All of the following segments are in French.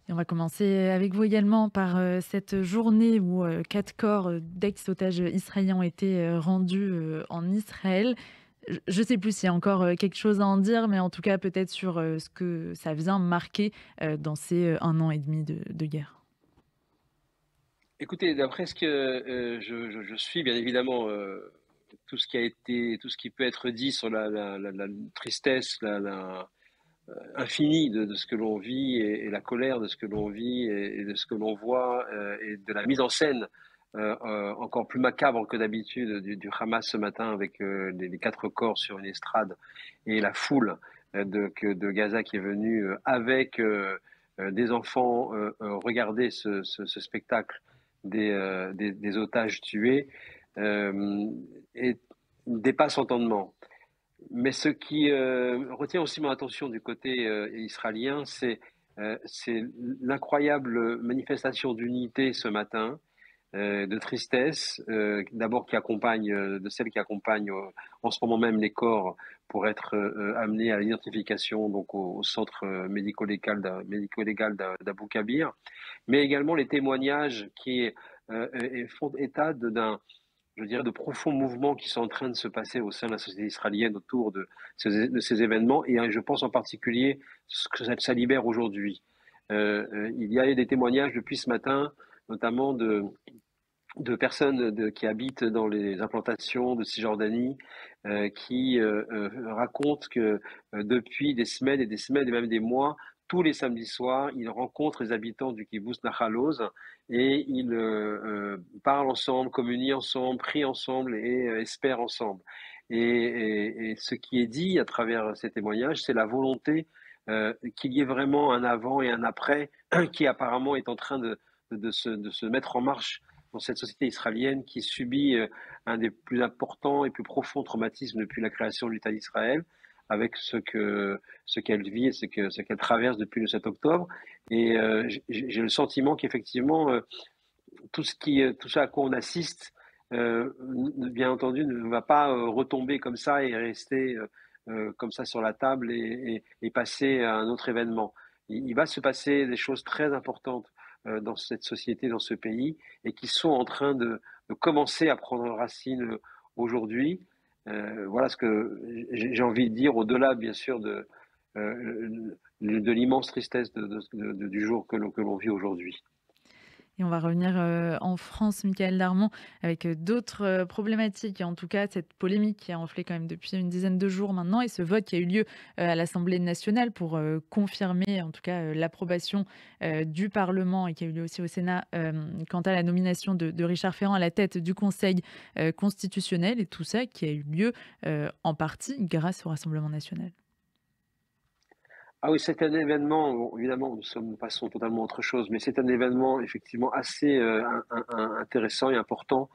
Et on va commencer avec vous également par cette journée où 4 corps d'ex-otages israéliens ont été rendus en Israël. Je ne sais plus s'il y a encore quelque chose à en dire, mais en tout cas peut-être sur ce que ça vient marquer dans ces 1 an et demi de guerre. Écoutez, d'après ce que je suis, bien évidemment, tout ce qui a été, tout ce qui peut être dit sur la tristesse, infinie de ce que l'on vit et la colère de ce que l'on vit et de ce que l'on voit et de la mise en scène encore plus macabre que d'habitude du Hamas ce matin avec les 4 corps sur une estrade et la foule de Gaza qui est venue avec des enfants regarder ce spectacle des otages tués euh, et dépasse entendement. Mais ce qui retient aussi mon attention du côté israélien, c'est l'incroyable manifestation d'unité ce matin, de tristesse, d'abord de celle qui accompagne en ce moment même les corps pour être amenés à l'identification donc au centre médico-légal d'Abu Kabir, mais également les témoignages qui font état je dirais, de profonds mouvements qui sont en train de se passer au sein de la société israélienne autour de ces événements. Et je pense en particulier ce que ça libère aujourd'hui. Il y a eu des témoignages depuis ce matin, notamment de personnes qui habitent dans les implantations de Cisjordanie, qui racontent que depuis des semaines et des semaines et même des mois, tous les samedis soirs, ils rencontrent les habitants du kibbutz Nahal Oz et ils parlent ensemble, communient ensemble, prient ensemble et espèrent ensemble. Et ce qui est dit à travers ces témoignages, c'est la volonté qu'il y ait vraiment un avant et un après qui apparemment est en train de se mettre en marche dans cette société israélienne qui subit un des plus importants et plus profonds traumatismes depuis la création de l'État d'Israël, avec ce qu'elle vit et ce qu'elle traverse depuis le 7 octobre. Et j'ai le sentiment qu'effectivement, tout ça à quoi on assiste, bien entendu, ne va pas retomber comme ça et rester comme ça sur la table et passer à un autre événement. Il va se passer des choses très importantes dans cette société, dans ce pays, et qui sont en train de commencer à prendre racine aujourd'hui. Voilà ce que j'ai envie de dire, au-delà, bien sûr, de l'immense tristesse du jour que l'on vit aujourd'hui. Et on va revenir en France, Michael Darmon, avec d'autres problématiques. Et en tout cas, cette polémique qui a enflé quand même depuis une dizaine de jours maintenant et ce vote qui a eu lieu à l'Assemblée nationale pour confirmer en tout cas l'approbation du Parlement et qui a eu lieu aussi au Sénat quant à la nomination de Richard Ferrand à la tête du Conseil constitutionnel et tout ça qui a eu lieu en partie grâce au Rassemblement national. Ah oui, c'est un événement, bon, évidemment, nous passons totalement à autre chose, mais c'est un événement effectivement assez intéressant et important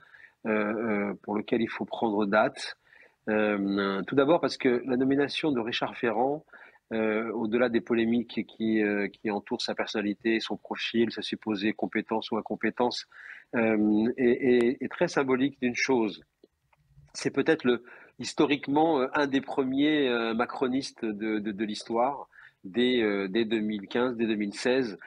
pour lequel il faut prendre date. Tout d'abord parce que la nomination de Richard Ferrand, au-delà des polémiques qui entourent sa personnalité, son profil, sa supposée compétence ou incompétence, est très symbolique d'une chose. C'est peut-être historiquement un des premiers macronistes de l'histoire dès 2015, dès 2016,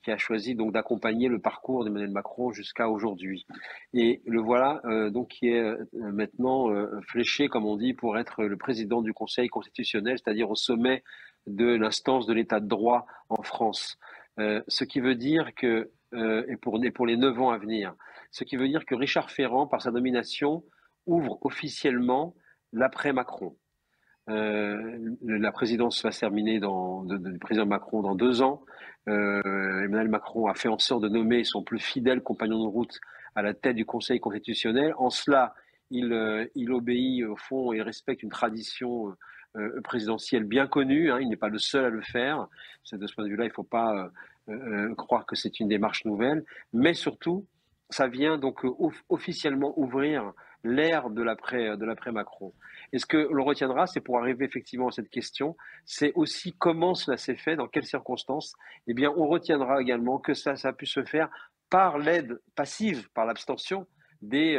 qui a choisi donc d'accompagner le parcours d'Emmanuel Macron jusqu'à aujourd'hui. Et le voilà donc qui est maintenant fléché, comme on dit, pour être le président du Conseil constitutionnel, c'est-à-dire au sommet de l'instance de l'État de droit en France. Ce qui veut dire que, et pour les 9 ans à venir, ce qui veut dire que Richard Ferrand, par sa nomination, ouvre officiellement l'après-Macron. La présidence va se terminer du président Macron dans 2 ans. Emmanuel Macron a fait en sorte de nommer son plus fidèle compagnon de route à la tête du Conseil constitutionnel. En cela, il obéit au fond et respecte une tradition présidentielle bien connue. Hein. Il n'est pas le seul à le faire. De ce point de vue-là, il ne faut pas croire que c'est une démarche nouvelle. Mais surtout, ça vient donc officiellement ouvrir l'ère de l'après Macron. Et ce que l'on retiendra, c'est pour arriver effectivement à cette question, c'est aussi comment cela s'est fait, dans quelles circonstances. Eh bien, on retiendra également que ça a pu se faire par l'aide passive, par l'abstention des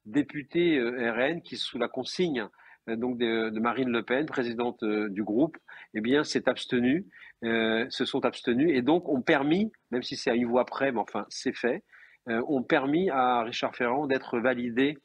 députés RN qui, sous la consigne donc de Marine Le Pen, présidente du groupe, eh bien, se sont abstenus et donc ont permis, même si c'est à une voix près, mais enfin c'est fait, ont permis à Richard Ferrand d'être validé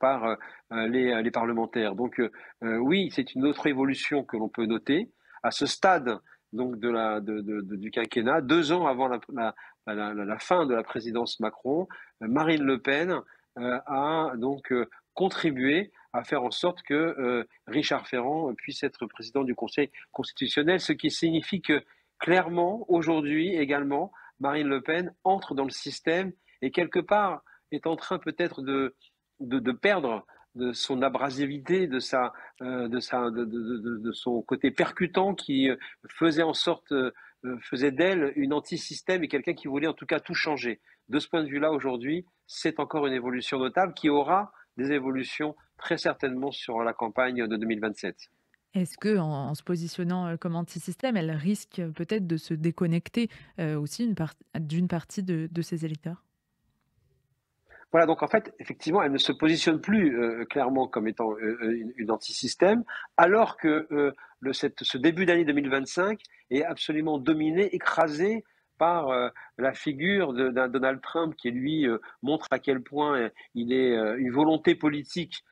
par les parlementaires. Donc oui, c'est une autre évolution que l'on peut noter. À ce stade donc du quinquennat, 2 ans avant la fin de la présidence Macron, Marine Le Pen a donc contribué à faire en sorte que Richard Ferrand puisse être président du Conseil constitutionnel, ce qui signifie que clairement, aujourd'hui également, Marine Le Pen entre dans le système et quelque part est en train peut-être de perdre de son abrasivité, de son côté percutant qui faisait en sorte, faisait d'elle une anti-système et quelqu'un qui voulait en tout cas tout changer. De ce point de vue-là, aujourd'hui, c'est encore une évolution notable qui aura des évolutions très certainement sur la campagne de 2027. Est-ce que en se positionnant, comme anti-système, elle risque peut-être de se déconnecter, aussi d'une partie de ses électeurs? Voilà, donc en fait, effectivement, elle ne se positionne plus clairement comme étant une anti-système, alors que ce début d'année 2025 est absolument dominé, écrasé par la figure d'un Donald Trump qui, lui, montre à quel point il est une volonté politique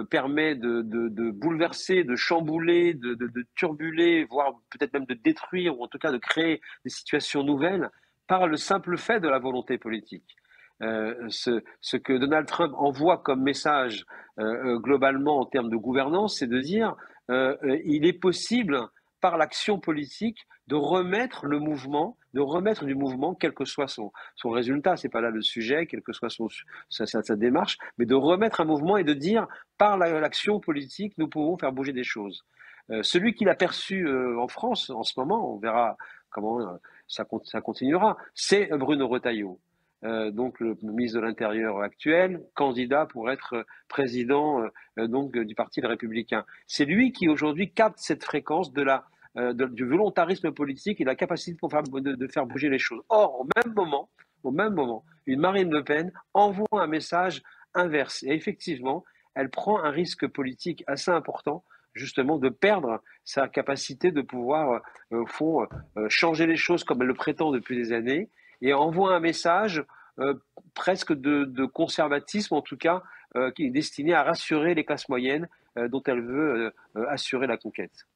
permet de bouleverser, de chambouler, de turbuler, voire peut-être même de détruire, ou en tout cas de créer des situations nouvelles par le simple fait de la volonté politique. Ce que Donald Trump envoie comme message globalement en termes de gouvernance, c'est de dire il est possible par l'action politique de remettre du mouvement, quel que soit son résultat, c'est pas là le sujet, quelle que soit sa démarche, mais de remettre un mouvement et de dire par l'action politique, nous pouvons faire bouger des choses. Celui qu'il a perçu en France en ce moment, on verra comment ça continuera, c'est Bruno Retailleau donc le ministre de l'Intérieur actuel, candidat pour être président donc du Parti Les Républicains. C'est lui qui aujourd'hui capte cette fréquence du volontarisme politique et la capacité de faire bouger les choses. Or, au même moment, une Marine Le Pen envoie un message inverse. Et effectivement, elle prend un risque politique assez important justement de perdre sa capacité de pouvoir, au fond, changer les choses comme elle le prétend depuis des années, et envoie un message euh, presque de conservatisme, en tout cas, qui est destiné à rassurer les classes moyennes dont elle veut assurer la conquête.